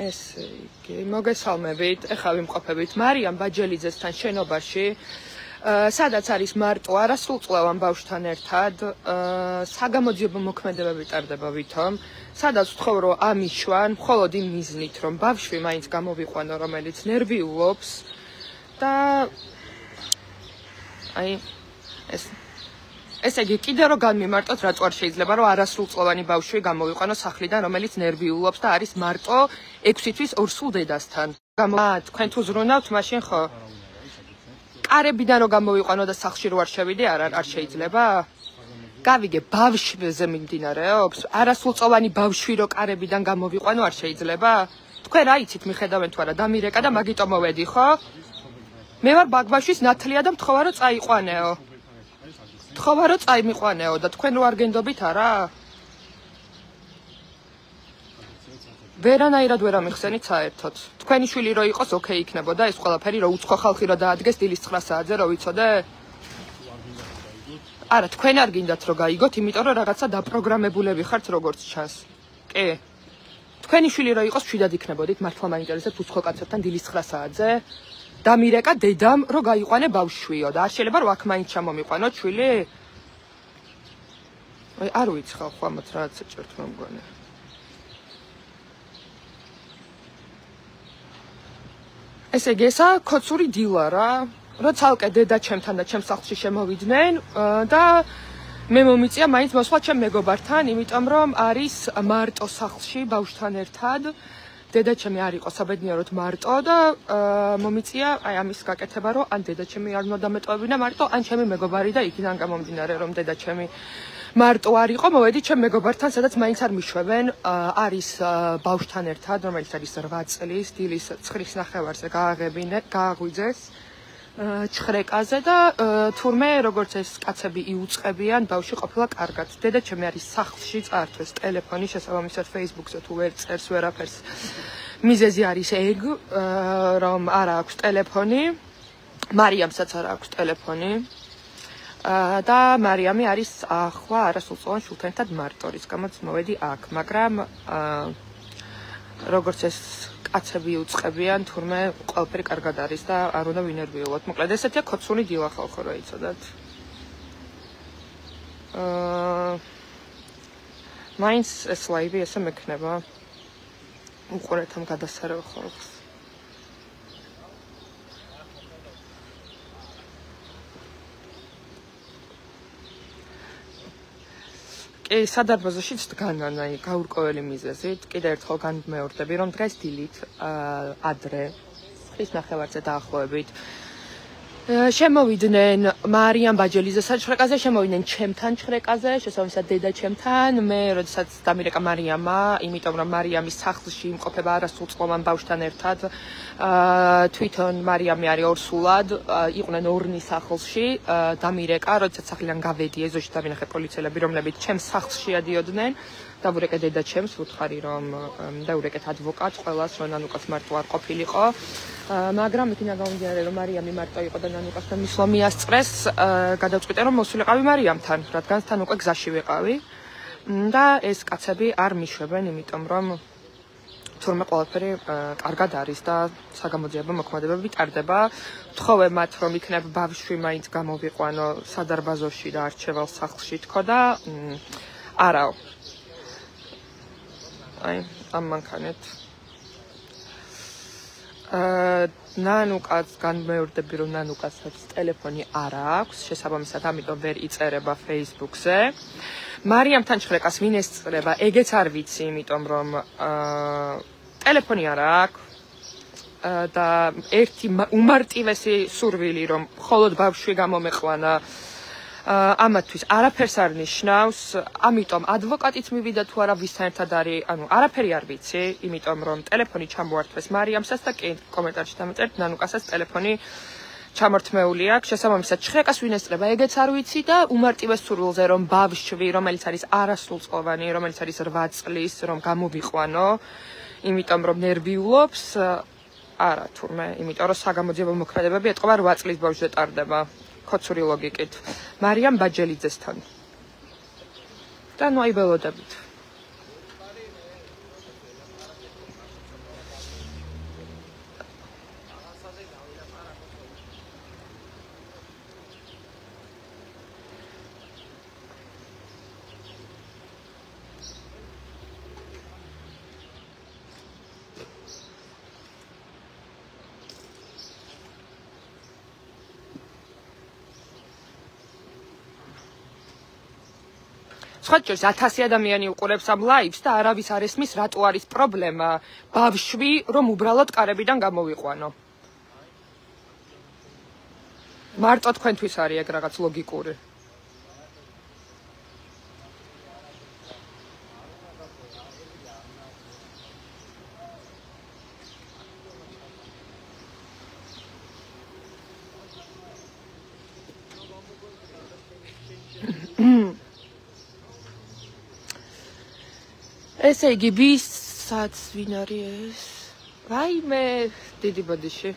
ესე იგი, მოგესალმებით, ეხლა ვიმყოფებით მარიამ ბაჯელიძესთან შენობაში, სადაც არის მარტო არასრულწლოვან ბავშვთან ერთად, საგამოძიებო მოქმედებები ტარდება ვითომ, სადაც ვთხოვ, რომ ამიშვან, მხოლოდ იმ მიზნით, რომ ბავშვი მაინც გამოვიყვანო, რომელიც ნერვიულობს და ესე იგი, კიდე რომ განმიმარტოთ, რაც არ შეიძლება, რომ არასრულწლოვანი ბავშვი გამოვიყვანოს სახლიდან, რომელიც ნერვიულობს და არის მარტო 6 თვის ორსულ დედასთან. თქვენ თუ ზრუნავთ, მაშინ ხო? კარებიდან რომ გამოვიყვანო და სახლში რო არ შევიდე, არ შეიძლება? გავიგე, ბავშვზე მიმდინარეობს? არასრულწლოვანი ბავშვი რო კარებიდან გამოვიყვანო, არ შეიძლება? თქვენ რა იცით, მიხედავენ თუ არა, დამირეკა და მაგიტომ მოვედი, ხო? მე ვარ ბაგბაშვის ნათლია და მთხოვა რომ წაიყვანეო. თხოვა რომ წაიმიყვანეო და თქვენ რო არ გენდობით არა? ვერანაირად ვერ ამიხსენით საერთოდ. თქვენი შვილი რო იყოს, ოკეი იქნებოდა ეს ყველაფერი, რო უცხო ხალხი რო დაადგეს დილის 9 საათზე, რო ვიცოდე? არა, თქვენ არ გინდათ რომ გაიგოთ, იმიტომ რომ რაღაცა დაპროგრამებულები ხართ როგორც ჩანს. კი. თქვენი შვილი რო იყოს, მშვიდად იქნებოდით, მართლა მაინტერესებს უცხო კაცებთან დილის 9 საათზე? დამირეკა დედამ რომ გაიყვანე ბავშვიო და არ შეიძლება რომ აქ მაინც ჩამომიყვანოთ შვილი? არ ვიცი ხალხო ამათ რაღაც ეჭერთ მე მგონი. ესე იგი, ესა ქოცური დილა რა, რომ ცალკე დედა ჩემთან და ჩემს სახლში შემოვიდნენ და მე მომიწია მაინც მოსვლა ჩემ მეგობართან, იმიტომ რომ არის მარტო სახლში ბავშვთან ერთად. დედაჩემი არ იყო საბედნიეროდ მარტო და მომიწია აი ამის გაკეთება, რომ ან დედაჩემი არ უნდა დამეტოვებინა მარტო, ან ჩემი მეგობარი და იქიდან გამომდინარე, რომ დედაჩემი მარტო არ იყო, მოვედი ჩემ მეგობართან, სადაც მაინც არ მიშვებენ, არის ბავშვთან ერთად, რომელიც არის 8 წლის, დილის 9:30-ზე გააღვიძეს ჩხრეკაზე და თურმე როგორც ეს კაცები იუწყებიან, ბავშვი ყოფილა კარგად. დედაჩემი არის სახლში, წაართვეს ტელეფონი, შესაბამისად Facebook-ზე თუ ვერ წერს ვერაფერს. მიზეზი არის ეგ, რომ არ აქვს ტელეფონი, მარიამსაც არ აქვს ტელეფონი. და მარიამი არის ახლა არასრულწლოვან შვილთან ერთად მარტო, რის გამოც მოვედი აქ, მაგრამ როგორც ეს კაცები უწყებიან, თურმე ყველაფერი კარგად არის და არ უნდა ვინერვიულოთ. მოკლედ ესეთია ქოცული დილა ხალხო რა იცოდათ. მაინც ეს ლაივი ესე მექნება. უყურეთ ამ გადასარევ ხალხს. სადარბაზოშიც დგანან აი გაურკვეველი მიზეზით. კიდე ერთხელ განმეორდები, რომ დღეს დილით ადრე 9:30-ზე დაახლოებით შემოვიდნენ მარიამ ბაჯელიძესთან ჩხრეკაზე, შემოვიდნენ ჩემთან ჩხრეკაზე, შესაბამისად დედაჩემთან. მე როდესაც დამირეკა მარიამა, იმიტომ რომ მარიამის სახლში იმყოფება არასრულწლოვან ბავშვთან ერთად, თვითონ მარიამი არის ორსულად, იყვნენ ორნი სახლში, დამირეკა, როდესაც სახლიდან გავედი, ეზოში დავინახე პოლიციელები, რომლებიც ჩემს სახლში ადიოდნენ. დავურეკე დედაჩემს, ვუთხარი რომ დავურეკეთ ადვოკატს, ყველას, რომ ნანუკაც მარტო არ ყოფილიყო. მაგრამ იქიდან გამომდინარე, რომ მარიამი მარტო იყო და ნანუკასთან მისვლა მიასწრეს, გადავწყვიტე რომ მოსულიყავი მარიამთან, რადგან თან უკვე გზაში ვიყავი. და ეს კაცები არ მიშვებენ, იმიტომ რომ თურმე ყველაფერი კარგად არის და საგამოძიებო მოქმედებები ტარდება. ვთხოვე მათ, რომ იქნებ ბავშვი მაინც გამოვიყვანო სადარბაზოში და არჩევალ სახლში თქო და არაო. აი, ამ მანქანით. ნანუკაც განმეორდები, რომ ნანუკასაც ტელეფონი არ აქვს, შესაბამისად, ამიტომ ვერ იწერება Facebook-ზე. მარიამთან ჩხრეკას ვინ ესწრება, ეგეც არ ვიცი, იმიტომ რომ ტელეფონი არ აქვს და ერთი უმარტივესი სურვილი, რომ მხოლოდ ბავშვი გამომეყვანა, ამათვის არაფერს არ ნიშნავს, ამიტომ ადვოკატიც მივიდა თუ არა ვისთან ერთად არის, ანუ არაფერი არ ვიცი, იმიტომ რომ ტელეფონი ჩამოართვეს მარიამსაც და კი კომენტარში დამეწერთ ნანუკასაც ტელეფონი ჩამორთმეული აქვს, შესაბამისად ჩხრეკას ვინ ესწრება, ეგეც არ ვიცი და უმარტივეს სურვილზე, რომ ბავშვი, რომელიც არის არასრულწლოვანი, რომელიც არის 8 წლის, რომ გამოვიყვანო, იმიტომ რომ ნერვიულობს, არა თურმე, იმიტომ რომ საგამოძიებო მოქმედებები ეტყობა 8 წლის ბავშვზე ტარდება. ქოცური ლოგიკით. მარიამ ბაჯელიძესთან. და ნუ აი ველოდებით. სხვაჭირს 1000 ადამიანი უყურებს ამ ლაივს და არავის არ ესმის რატო არის პრობლემა ბავშვი რომ უბრალოდ კარებიდან გამოვიყვანო. მარტო თქვენთვის არის ეგ რაღაც ლოგიკური. ესე იგი ვისაც ვინ არის ეს? რაიმე დიდი ბოდიში.